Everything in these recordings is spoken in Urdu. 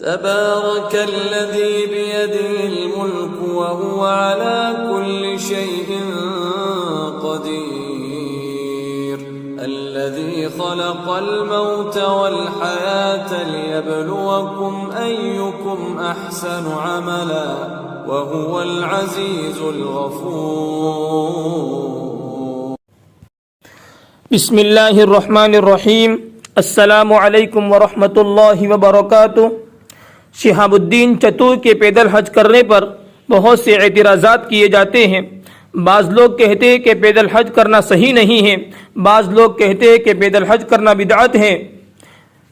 تبارك الذي بيده الملك وهو على كل شيء قدير الذي خلق الموت والحياة ليبلوكم أيكم أحسن عملا وهو العزيز الغفور. بسم اللہ الرحمن الرحیم. السلام علیکم ورحمۃ اللہ وبرکاتہ. شہاب الدین چتور کے پیدل حج کرنے پر بہت سے اعتراضات کیے جاتے ہیں. بعض لوگ کہتے ہیں کہ پیدل حج کرنا صحیح نہیں ہے، بعض لوگ کہتے ہیں کہ پیدل حج کرنا بدعت ہے.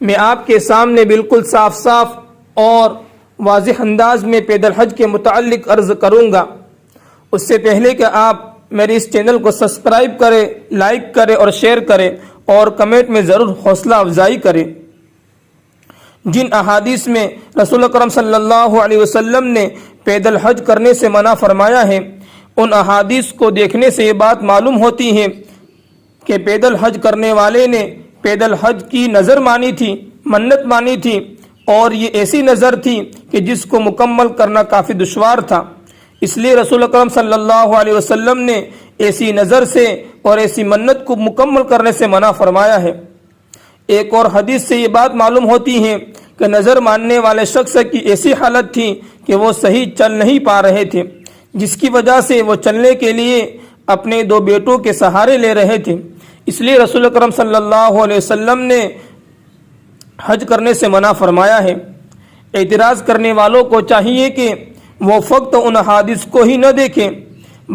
میں آپ کے سامنے بالکل صاف صاف اور واضح انداز میں پیدل حج کے متعلق عرض کروں گا. اس سے پہلے کہ آپ میرے اس چینل کو سبسکرائب کریں، لائک کریں اور شیئر کریں اور کمنٹ میں ضرور حوصلہ افزائی کریں. جن احادیث میں رسول اکرم صلی اللہ علیہ وسلم نے پیدل حج کرنے سے منع فرمایا ہے، ان احادیث کو دیکھنے سے یہ بات معلوم ہوتی ہے کہ پیدل حج کرنے والے نے پیدل حج کی نظر مانی تھی، منت مانی تھی، اور یہ ایسی نظر تھی کہ جس کو مکمل کرنا کافی دشوار تھا. اس لیے رسول اکرم صلی اللہ علیہ وسلم نے ایسی نظر سے اور ایسی منت کو مکمل کرنے سے منع فرمایا ہے. ایک اور حدیث سے یہ بات معلوم ہوتی ہے کہ نظر ماننے والے شخص کی ایسی حالت تھی کہ وہ صحیح چل نہیں پا رہے تھے، جس کی وجہ سے وہ چلنے کے لیے اپنے 2 بیٹوں کے سہارے لے رہے تھے. اس لیے رسول اکرم صلی اللہ علیہ وسلم نے حج کرنے سے منع فرمایا ہے. اعتراض کرنے والوں کو چاہیے کہ وہ فقط ان حادث کو ہی نہ دیکھیں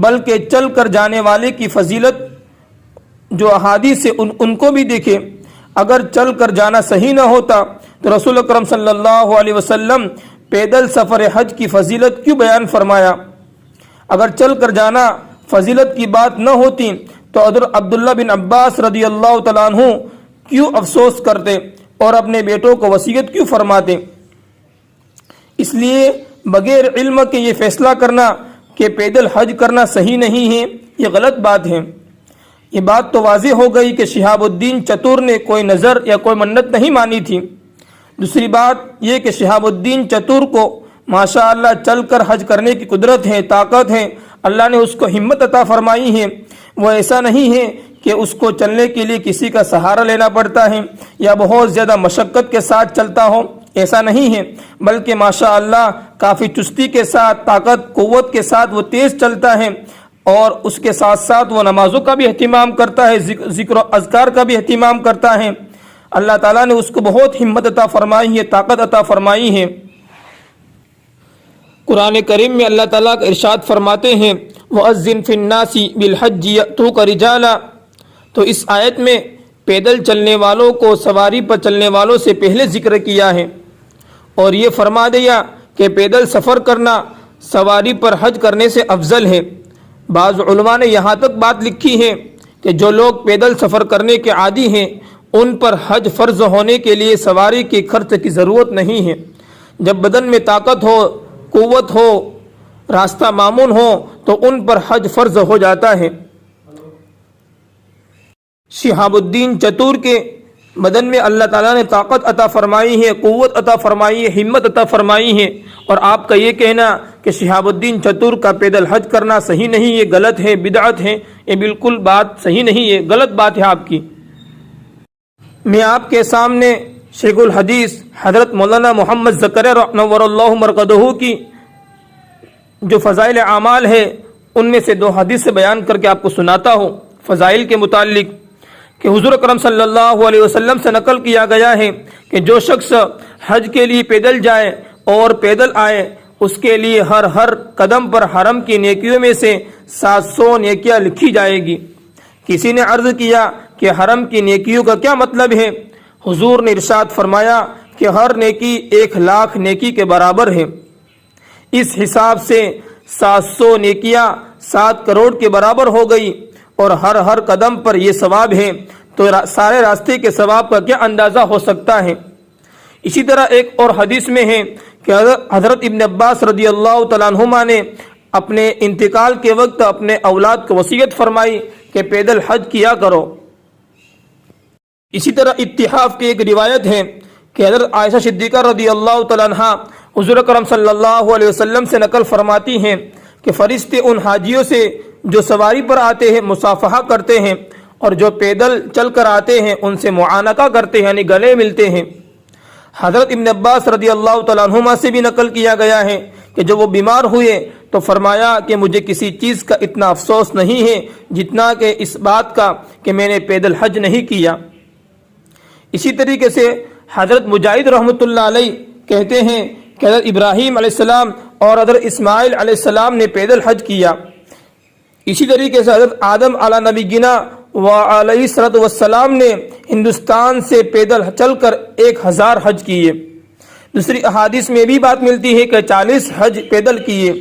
بلکہ چل کر جانے والے کی فضیلت جو احادیث سے ان کو بھی دیکھیں. اگر چل کر جانا صحیح نہ ہوتا تو رسول اکرم صلی اللہ علیہ وسلم پیدل سفر حج کی فضیلت کیوں بیان فرمایا؟ اگر چل کر جانا فضیلت کی بات نہ ہوتی تو عبداللہ بن عباس رضی اللہ تعالیٰ عنہ کیوں افسوس کرتے اور اپنے بیٹوں کو وصیت کیوں فرماتے؟ اس لیے بغیر علم کے یہ فیصلہ کرنا کہ پیدل حج کرنا صحیح نہیں ہے، یہ غلط بات ہے. یہ بات تو واضح ہو گئی کہ شہاب الدین چتور نے کوئی نظر یا کوئی منت نہیں مانی تھی. دوسری بات یہ کہ شہاب الدین چتور کو ماشاء اللہ چل کر حج کرنے کی قدرت ہے، طاقت ہے، اللہ نے اس کو ہمت عطا فرمائی ہے. وہ ایسا نہیں ہے کہ اس کو چلنے کے لیے کسی کا سہارا لینا پڑتا ہے یا بہت زیادہ مشقت کے ساتھ چلتا ہو، ایسا نہیں ہے، بلکہ ماشاء اللہ کافی چستی کے ساتھ، طاقت قوت کے ساتھ وہ تیز چلتا ہے، اور اس کے ساتھ ساتھ وہ نمازوں کا بھی اہتمام کرتا ہے، ذکر و اذکار کا بھی اہتمام کرتا ہے. اللہ تعالیٰ نے اس کو بہت ہمت عطا فرمائی ہے، طاقت عطا فرمائی ہے. قرآن کریم میں اللہ تعالیٰ کا ارشاد فرماتے ہیں وَأَذِّن فِي النَّاسِ بِالْحَجِّ يَأْتُوكَ رِجَالًا. تو اس آیت میں پیدل چلنے والوں کو سواری پر چلنے والوں سے پہلے ذکر کیا ہے اور یہ فرما دیا کہ پیدل سفر کرنا سواری پر حج کرنے سے افضل ہے. بعض علماء نے یہاں تک بات لکھی ہے کہ جو لوگ پیدل سفر کرنے کے عادی ہیں ان پر حج فرض ہونے کے لیے سواری کے خرچ کی ضرورت نہیں ہے. جب بدن میں طاقت ہو، قوت ہو، راستہ معمون ہو تو ان پر حج فرض ہو جاتا ہے. شہاب الدین چتور کے بدن میں اللہ تعالیٰ نے طاقت عطا فرمائی ہے، قوت عطا فرمائی ہے، ہمت عطا فرمائی ہے، اور آپ کا یہ کہنا کہ شہاب الدین چتور کا پیدل حج کرنا صحیح نہیں، یہ غلط ہے، بدعت ہے، یہ بالکل بات صحیح نہیں ہے، غلط بات ہے آپ کی. میں آپ کے سامنے شیخ الحدیث حضرت مولانا محمد زکریا نور اللہ مرقدہ کی جو فضائل اعمال ہے ان میں سے 2 حدیث سے بیان کر کے آپ کو سناتا ہوں فضائل کے متعلق، کہ حضور اکرم صلی اللہ علیہ وسلم سے نقل کیا گیا ہے کہ جو شخص حج کے لیے پیدل جائے اور پیدل آئے اس کے لیے ہر قدم پر حرم کی نیکیوں میں سے 700 نیکیاں لکھی جائے گی. کسی نے عرض کیا کہ حرم کی نیکیوں کا کیا مطلب ہے؟ حضور نے ارشاد فرمایا کہ ہر نیکی 1,00,000 نیکی کے برابر ہے. اس حساب سے 700 نیکیاں 7 کروڑ کے برابر ہو گئی، اور ہر قدم پر یہ ثواب ہے تو سارے راستے کے ثواب کا کیا اندازہ ہو سکتا ہے. اسی طرح ایک اور حدیث میں ہے کہ حضرت ابن عباس رضی اللہ تعالیٰ عنہما نے اپنے انتقال کے وقت اپنے اولاد کو وصیت فرمائی کہ پیدل حج کیا کرو. اسی طرح اتحاف کی ایک روایت ہے کہ حضرت عائشہ صدیقہ رضی اللہ تعالیٰ عنہ حضور اکرم صلی اللہ علیہ وسلم سے نقل فرماتی ہیں کہ فرشتے ان حاجیوں سے جو سواری پر آتے ہیں مصافحہ کرتے ہیں، اور جو پیدل چل کر آتے ہیں ان سے معانقہ کرتے ہیں، یعنی گلے ملتے ہیں۔ حضرت ابن عباس رضی اللہ تعالیٰ عنہما سے بھی نقل کیا گیا ہے کہ جب وہ بیمار ہوئے تو فرمایا کہ مجھے کسی چیز کا اتنا افسوس نہیں ہے جتنا کہ اس بات کا کہ میں نے پیدل حج نہیں کیا۔ اسی طریقے سے حضرت مجاہد رحمۃ اللہ علیہ کہتے ہیں کہ حضرت ابراہیم علیہ السلام اور حضرت اسماعیل علیہ السلام نے پیدل حج کیا۔ اسی طریقے سے حضرت آدم علی نبینا و علیہ الصلوۃ والسلام نے ہندوستان سے پیدل چل کر 1000 حج کیے۔ دوسری احادیث میں بھی بات ملتی ہے کہ 40 حج پیدل کیے۔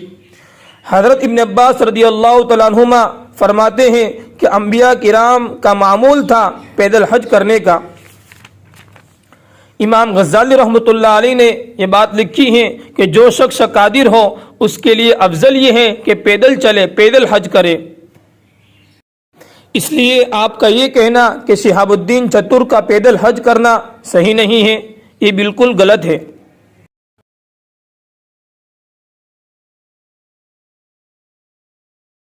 حضرت ابن عباس رضی اللہ تعالیٰ عنہما فرماتے ہیں کہ انبیاء کرام کا معمول تھا پیدل حج کرنے کا۔ امام غزالی رحمۃ اللہ علیہ نے یہ بات لکھی ہے کہ جو شخص قادر ہو اس کے لیے افضل یہ ہے کہ پیدل چلے، پیدل حج کرے۔ اس لیے آپ کا یہ کہنا کہ شہاب الدین چتر کا پیدل حج کرنا صحیح نہیں ہے، یہ بالکل غلط ہے۔